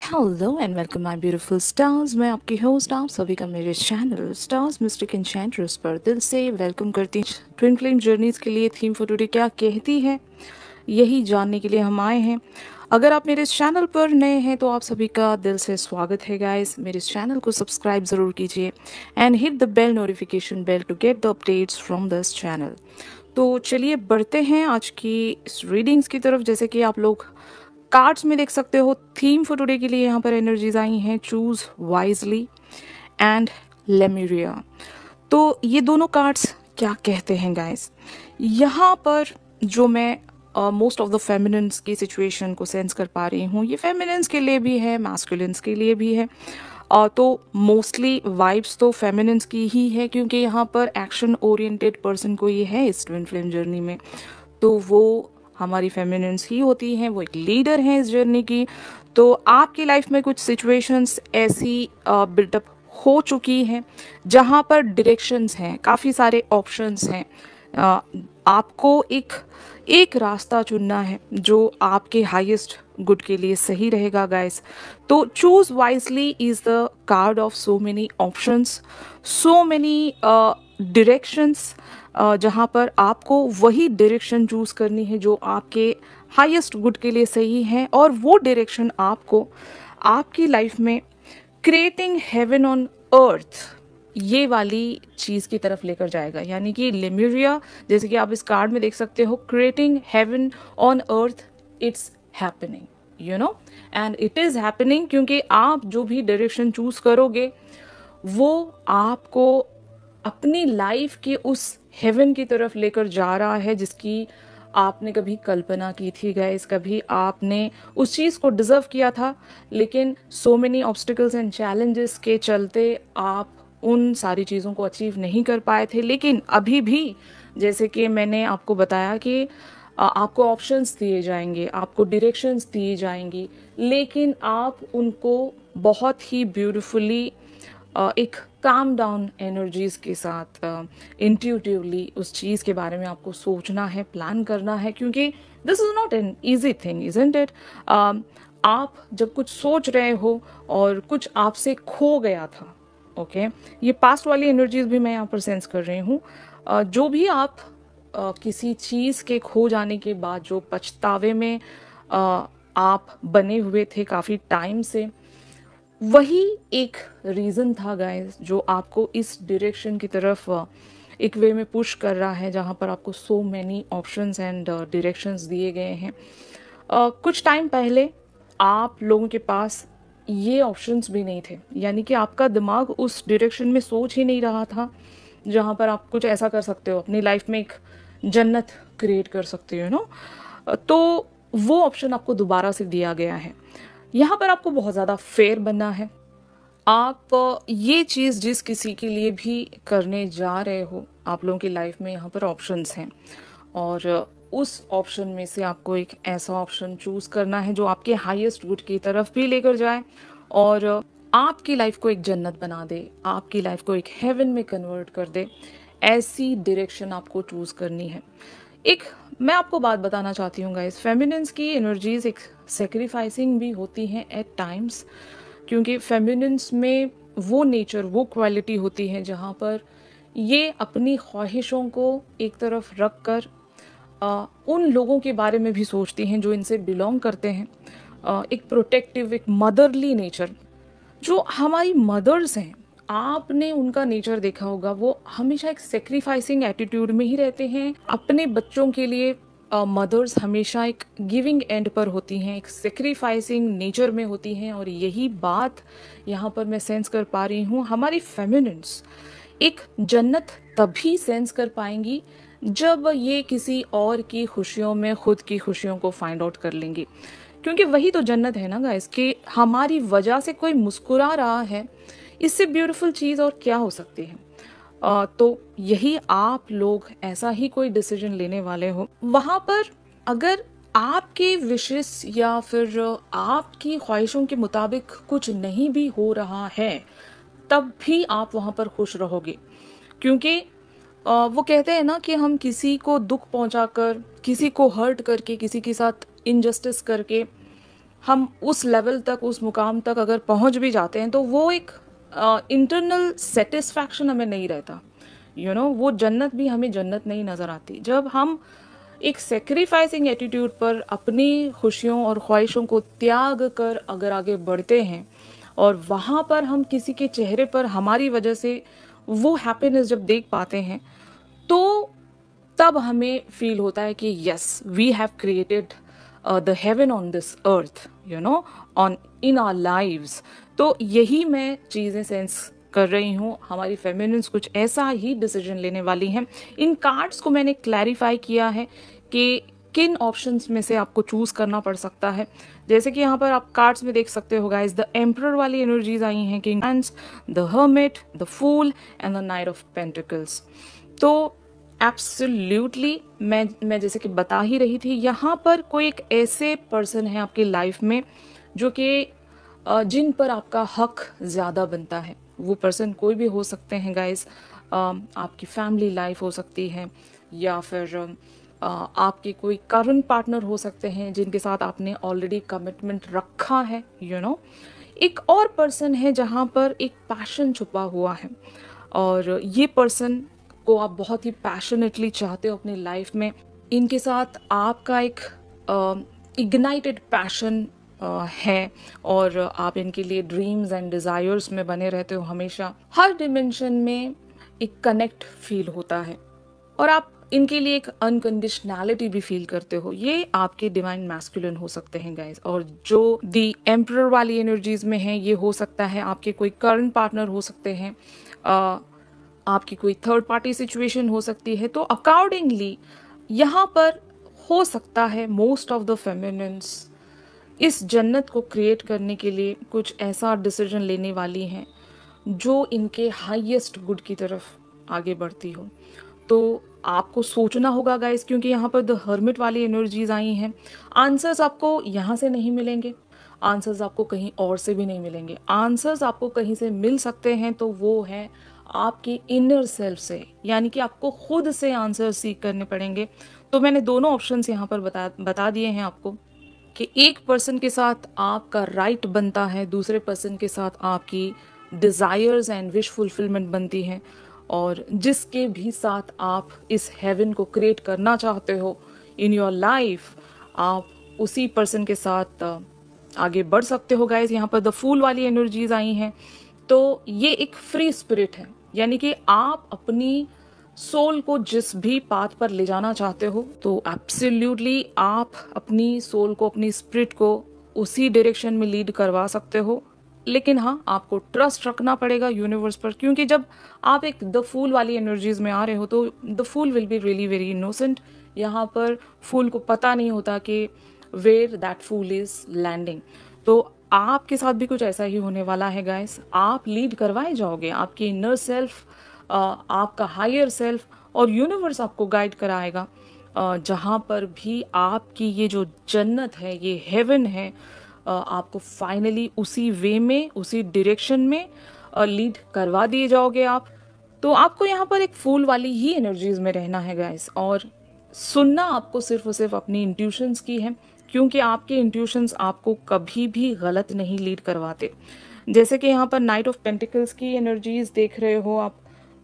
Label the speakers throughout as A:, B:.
A: Hello and welcome my beautiful stars. मैं आपकी host आप सभी का मेरे चैनल स्टार्स मिस्टिक एन्चेंट्रेस पर दिल से वेलकम करती हूँ। ट्विन फ्लेम जर्नीज के लिए थीम फॉर टुडे क्या कहती है, यही जानने के लिए हम आए हैं। अगर आप मेरे इस चैनल पर नए हैं तो आप सभी का दिल से स्वागत है गाइस। मेरे इस चैनल को सब्सक्राइब ज़रूर कीजिए and hit the bell notification bell to get the updates from this channel. तो चलिए बढ़ते हैं आज की इस रीडिंग्स की तरफ। जैसे कि आप लोग कार्ड्स में देख सकते हो, थीम फॉर टुडे के लिए यहाँ पर एनर्जीज आई हैं चूज वाइजली एंड लेम्यूरिया। तो ये दोनों कार्ड्स क्या कहते हैं गाइस? यहाँ पर जो मैं मोस्ट ऑफ द फेमिनिन्स की सिचुएशन को सेंस कर पा रही हूँ, ये फेमिनिन्स के लिए भी है, मैस्कुलिन्स के लिए भी है। तो मोस्टली वाइब्स तो फेमिनिन्स की ही है, क्योंकि यहाँ पर एक्शन ओरिएंटेड पर्सन को ये है इस ट्विन फ्लेम जर्नी में। तो वो हमारी फेमिनिन्स ही होती हैं, वो एक लीडर हैं इस जर्नी की। तो आपकी लाइफ में कुछ सिचुएशंस ऐसी बिल्टअप हो चुकी हैं जहाँ पर डायरेक्शंस हैं, काफ़ी सारे ऑप्शंस हैं। अ, आपको एक एक रास्ता चुनना है जो आपके हाईएस्ट गुड के लिए सही रहेगा गाइस। तो choose wisely is the card of so many options, so many directions, जहाँ पर आपको वही डायरेक्शन चूज करनी है जो आपके हाईएस्ट गुड के लिए सही है। और वो डायरेक्शन आपको आपकी लाइफ में क्रिएटिंग हेवन ऑन अर्थ, ये वाली चीज़ की तरफ लेकर जाएगा। यानी कि लेम्यूरिया, जैसे कि आप इस कार्ड में देख सकते हो, creating heaven on earth, it's happening you know and it is happening, क्योंकि आप जो भी डायरेक्शन चूज करोगे वो आपको अपनी लाइफ के उस हेवन की तरफ लेकर जा रहा है जिसकी आपने कभी कल्पना की थी गाइस। कभी आपने उस चीज़ को डिज़र्व किया था, लेकिन so many obstacles and challenges के चलते आप उन सारी चीज़ों को अचीव नहीं कर पाए थे। लेकिन अभी भी, जैसे कि मैंने आपको बताया कि आपको ऑप्शंस दिए जाएंगे, आपको डायरेक्शंस दिए जाएंगी, लेकिन आप उनको बहुत ही ब्यूटीफुली एक काम डाउन एनर्जीज के साथ इंट्यूटिवली उस चीज़ के बारे में आपको सोचना है, प्लान करना है, क्योंकि this is not an easy thing, isn't it? आप जब कुछ सोच रहे हो और कुछ आपसे खो गया था, ओके, ये पास्ट वाली एनर्जीज भी मैं यहाँ पर सेंस कर रही हूँ। जो भी आप किसी चीज़ के खो जाने के बाद जो पछतावे में आप बने हुए थे काफ़ी टाइम से, वही एक रीज़न था गाइस जो आपको इस डायरेक्शन की तरफ एक वे में पुश कर रहा है, जहाँ पर आपको so many options and directions दिए गए हैं। कुछ टाइम पहले आप लोगों के पास ये ऑप्शंस भी नहीं थे, यानी कि आपका दिमाग उस डायरेक्शन में सोच ही नहीं रहा था जहाँ पर आप कुछ ऐसा कर सकते हो, अपनी लाइफ में एक जन्नत क्रिएट कर सकते हो नो। तो वो ऑप्शन आपको दोबारा से दिया गया है। यहाँ पर आपको बहुत ज़्यादा फेयर बनना है। आप ये चीज़ जिस किसी के लिए भी करने जा रहे हो, आप लोगों की लाइफ में यहाँ पर ऑप्शंस हैं, और उस ऑप्शन में से आपको एक ऐसा ऑप्शन चूज़ करना है जो आपके हाईएस्ट गुड की तरफ भी लेकर जाए और आपकी लाइफ को एक जन्नत बना दे, आपकी लाइफ को एक हेवन में कन्वर्ट कर दे। ऐसी डायरेक्शन आपको चूज़ करनी है। एक मैं आपको बात बताना चाहती हूँ गाइस, फेमिनिन्स की एनर्जीज एक सेक्रीफाइसिंग भी होती हैं एट टाइम्स, क्योंकि फेमिनिन्स में वो नेचर, वो क्वालिटी होती है जहाँ पर ये अपनी ख्वाहिशों को एक तरफ रख कर उन लोगों के बारे में भी सोचती हैं जो इनसे बिलोंग करते हैं। एक प्रोटेक्टिव, एक मदरली नेचर। जो हमारी मदर्स हैं, आपने उनका नेचर देखा होगा, वो हमेशा एक सेक्रीफाइसिंग एटीट्यूड में ही रहते हैं अपने बच्चों के लिए। मदर्स हमेशा एक गिविंग एंड पर होती हैं, एक सेक्रीफाइसिंग नेचर में होती हैं, और यही बात यहाँ पर मैं सेंस कर पा रही हूँ। हमारी फेमिनिन्स एक जन्नत तभी सेंस कर पाएंगी जब ये किसी और की खुशियों में खुद की खुशियों को फाइंड आउट कर लेंगी, क्योंकि वही तो जन्नत है ना गाइस, कि हमारी वजह से कोई मुस्कुरा रहा है। इससे ब्यूटीफुल चीज़ और क्या हो सकती है? तो यही आप लोग ऐसा ही कोई डिसीजन लेने वाले हो, वहाँ पर अगर आपके विशेष या फिर आपकी ख्वाहिशों के मुताबिक कुछ नहीं भी हो रहा है, तब भी आप वहाँ पर खुश रहोगे। क्योंकि वो कहते हैं ना कि हम किसी को दुख पहुंचाकर, किसी को हर्ट करके, किसी के साथ इनजस्टिस करके हम उस लेवल तक, उस मुकाम तक अगर पहुंच भी जाते हैं तो वो एक इंटरनल सेटिस्फैक्शन हमें नहीं रहता। वो जन्नत भी हमें जन्नत नहीं नज़र आती जब हम एक सेक्रीफाइसिंग एटीट्यूड पर अपनी खुशियों और ख्वाहिशों को त्याग कर अगर आगे बढ़ते हैं, और वहाँ पर हम किसी के चेहरे पर हमारी वजह से वो हैप्पीनेस जब देख पाते हैं, तो तब हमें फील होता है कि yes, we have created the heaven on this earth, on in our lives. तो यही मैं चीज़ें सेंस कर रही हूँ, हमारी फेमिनिन्स कुछ ऐसा ही डिसीजन लेने वाली हैं। इन कार्ड्स को मैंने क्लैरिफाई किया है कि किन ऑप्शंस में से आपको चूज करना पड़ सकता है। जैसे कि यहाँ पर आप कार्ड्स में देख सकते हो गाइस, द एम्परर वाली एनर्जीज आई हैं, king hands, the hermit, the fool and the knight of pentacles. तो एब्सोल्युटली मैं जैसे कि बता ही रही थी, यहाँ पर कोई एक ऐसे पर्सन है आपकी लाइफ में जो कि जिन पर आपका हक ज़्यादा बनता है। वो पर्सन कोई भी हो सकते हैं गाइस, आपकी फैमिली लाइफ हो सकती है, या फिर आपके कोई करंट पार्टनर हो सकते हैं जिनके साथ आपने ऑलरेडी कमिटमेंट रखा है। एक और पर्सन है जहाँ पर एक पैशन छुपा हुआ है, और ये पर्सन को आप बहुत ही पैशनेटली चाहते हो अपनी लाइफ में। इनके साथ आपका एक इग्नाइटेड पैशन है, और आप इनके लिए ड्रीम्स एंड डिज़ायर्स में बने रहते हो हमेशा। हर डिमेंशन में एक कनेक्ट फील होता है, और आप इनके लिए एक अनकंडीशनैलिटी भी फील करते हो। ये आपके डिवाइन मैस्कुलिन हो सकते हैं गाइस, और जो दी एम्परर वाली एनर्जीज में है, ये हो सकता है आपके कोई करंट पार्टनर हो सकते हैं, आपकी कोई थर्ड पार्टी सिचुएशन हो सकती है। तो अकॉर्डिंगली यहाँ पर हो सकता है मोस्ट ऑफ द फेमिनिन्स इस जन्नत को क्रिएट करने के लिए कुछ ऐसा डिसीजन लेने वाली हैं जो इनके हाईएस्ट गुड की तरफ आगे बढ़ती हो। तो आपको सोचना होगा गाइस, क्योंकि यहाँ पर द हर्मिट वाली एनर्जीज आई हैं। आंसर्स आपको यहाँ से नहीं मिलेंगे, आंसर्स आपको कहीं और से भी नहीं मिलेंगे। आंसर्स आपको कहीं से मिल सकते हैं तो वो है आपके इनर सेल्फ से, यानी कि आपको खुद से आंसर सीख करने पड़ेंगे। तो मैंने दोनों ऑप्शंस यहाँ पर बता दिए हैं आपको कि एक पर्सन के साथ आपका राइट बनता है, दूसरे पर्सन के साथ आपकी डिज़ायर्स एंड विश फुलफिलमेंट बनती है, और जिसके भी साथ आप इस हेवन को क्रिएट करना चाहते हो इन योर लाइफ, आप उसी पर्सन के साथ आगे बढ़ सकते हो गाइस। यहाँ पर द फूल वाली एनर्जीज आई हैं, तो ये एक फ्री स्पिरिट है, यानी कि आप अपनी सोल को जिस भी पाथ पर ले जाना चाहते हो, तो एब्सोल्युटली आप अपनी सोल को, अपनी स्पिरिट को उसी डायरेक्शन में लीड करवा सकते हो। लेकिन हाँ, आपको ट्रस्ट रखना पड़ेगा यूनिवर्स पर, क्योंकि जब आप एक द फूल वाली एनर्जीज में आ रहे हो तो the fool will be really very innocent. यहाँ पर फूल को पता नहीं होता कि where that fool is landing. तो आपके साथ भी कुछ ऐसा ही होने वाला है गाइस। आप लीड करवाए जाओगे, आपकी इनर सेल्फ, आपका हायर सेल्फ और यूनिवर्स आपको गाइड कराएगा जहाँ पर भी आपकी ये जो जन्नत है, ये हेवन है, आपको फाइनली उसी वे में, उसी डायरेक्शन में लीड करवा दिए जाओगे आप। तो आपको यहाँ पर एक फूल वाली ही एनर्जीज में रहना है गाइस, और सुनना आपको सिर्फ और सिर्फ अपनी इंट्यूशंस की है, क्योंकि आपके इंट्यूशंस आपको कभी भी गलत नहीं लीड करवाते। जैसे कि यहाँ पर नाइट ऑफ पेंटिकल्स की एनर्जीज देख रहे हो आप,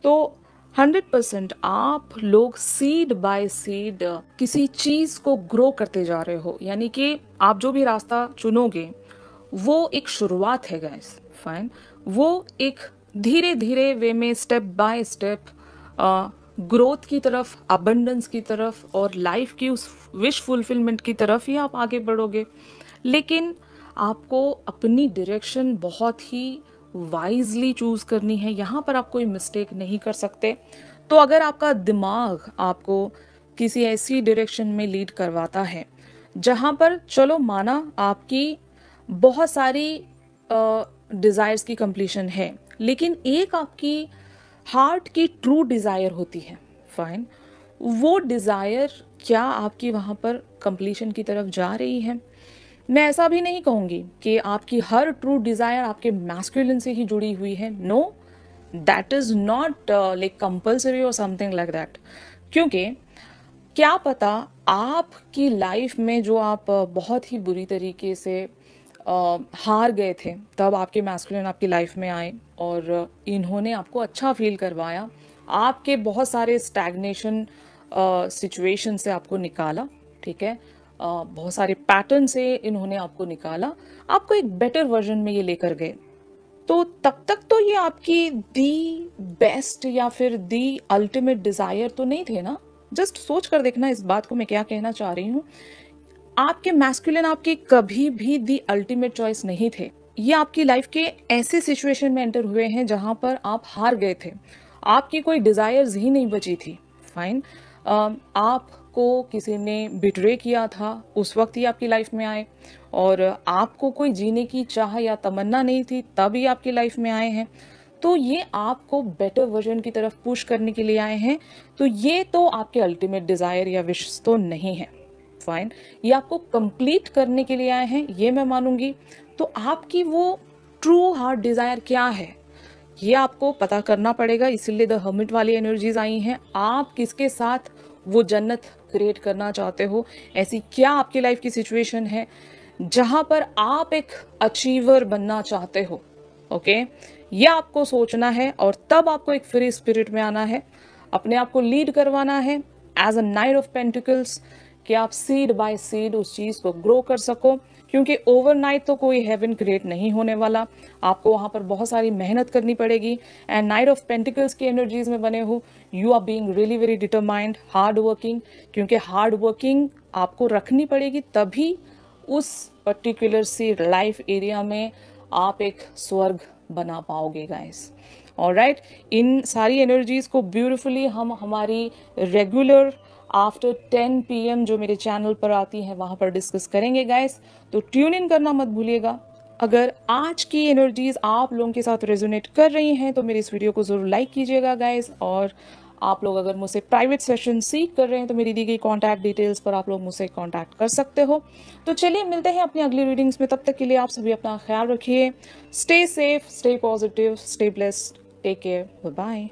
A: तो 100% आप लोग सीड बाय सीड किसी चीज को ग्रो करते जा रहे हो, यानी कि आप जो भी रास्ता चुनोगे वो एक शुरुआत है गाइस। फाइन, वो एक धीरे धीरे वे में, स्टेप बाय स्टेप ग्रोथ की तरफ, अबंडेंस की तरफ और लाइफ की उस विश फुलफिलमेंट की तरफ ही आप आगे बढ़ोगे। लेकिन आपको अपनी डायरेक्शन बहुत ही वाइजली चूज करनी है, यहाँ पर आप कोई मिस्टेक नहीं कर सकते। तो अगर आपका दिमाग आपको किसी ऐसी डायरेक्शन में लीड करवाता है जहाँ पर, चलो माना आपकी बहुत सारी डिज़ायर्स की कंप्लीशन है, लेकिन एक आपकी हार्ट की ट्रू डिज़ायर होती है, फाइन, वो डिज़ायर क्या आपकी वहाँ पर कंप्लीशन की तरफ जा रही है? मैं ऐसा भी नहीं कहूँगी कि आपकी हर ट्रू डिज़ायर आपके मैस्कुलिन से ही जुड़ी हुई है। No, that is not like compulsory और समथिंग लाइक दैट। क्योंकि क्या पता आपकी लाइफ में जो आप बहुत ही बुरी तरीके से हार गए थे, तब आपके मैस्कुलिन आपकी लाइफ में आए और इन्होंने आपको अच्छा फील करवाया, आपके बहुत सारे स्टैग्नेशन सिचुएशन से आपको निकाला, ठीक है। बहुत सारे पैटर्न से इन्होंने आपको निकाला, आपको एक बेटर वर्जन में ये लेकर गए। तो तब तक तो ये आपकी दी बेस्ट या फिर दी अल्टीमेट डिजायर तो नहीं थे ना। जस्ट सोच कर देखना इस बात को मैं क्या कहना चाह रही हूँ। आपके मैस्कुलिन आपके कभी भी दी अल्टीमेट चॉइस नहीं थे। ये आपकी लाइफ के ऐसे सिचुएशन में एंटर हुए हैं जहां पर आप हार गए थे, आपकी कोई डिजायर्स ही नहीं बची थी। फाइन, आपको किसी ने बिट्रे किया था, उस वक्त ही आपकी लाइफ में आए, और आपको कोई जीने की चाह या तमन्ना नहीं थी, तब ही आपकी लाइफ में आए हैं। तो ये आपको बेटर वर्जन की तरफ पुश करने के लिए आए हैं। तो ये तो आपके अल्टीमेट डिजायर या विश तो नहीं है। फाइन, ये आपको कंप्लीट करने के लिए आए हैं, ये मैं मानूंगी। तो आपकी वो ट्रू हार्ट डिजायर क्या है, ये आपको पता करना पड़ेगा। इसीलिए द हर्मिट वाली एनर्जीज आई हैं। आप किसके साथ वो जन्नत क्रिएट करना चाहते हो, ऐसी क्या आपकी लाइफ की सिचुएशन है जहां पर आप एक अचीवर बनना चाहते हो। ओके, ये आपको सोचना है और तब आपको एक फ्री स्पिरिट में आना है, अपने आप को लीड करवाना है as a knight of pentacles, कि आप सीड बाय सीड उस चीज को ग्रो कर सको। क्योंकि ओवरनाइट तो कोई हेवन क्रिएट नहीं होने वाला, आपको वहां पर बहुत सारी मेहनत करनी पड़ेगी। एंड नाइट ऑफ पेंटिकल्स की एनर्जीज में बने हो, you are being really very determined, hard working. क्योंकि हार्ड वर्किंग आपको रखनी पड़ेगी, तभी उस पर्टिकुलर सी लाइफ एरिया में आप एक स्वर्ग बना पाओगे गाइस। ऑलराइट, इन सारी एनर्जीज को ब्यूटिफुली हम हमारी रेगुलर आफ्टर 10 PM जो मेरे चैनल पर आती हैं वहां पर डिस्कस करेंगे गाइस। तो ट्यून इन करना मत भूलिएगा। अगर आज की एनर्जीज आप लोगों के साथ रेजोनेट कर रही हैं तो मेरी इस वीडियो को जरूर लाइक कीजिएगा गाइस। और आप लोग अगर मुझसे प्राइवेट सेशन सीख कर रहे हैं तो मेरी दी गई कॉन्टैक्ट डिटेल्स पर आप लोग मुझसे कॉन्टैक्ट कर सकते हो। तो चलिए मिलते हैं अपनी अगली रीडिंग्स में, तब तक के लिए आप सभी अपना ख्याल रखिए। Stay safe, stay positive, stay blessed, take care, bye bye.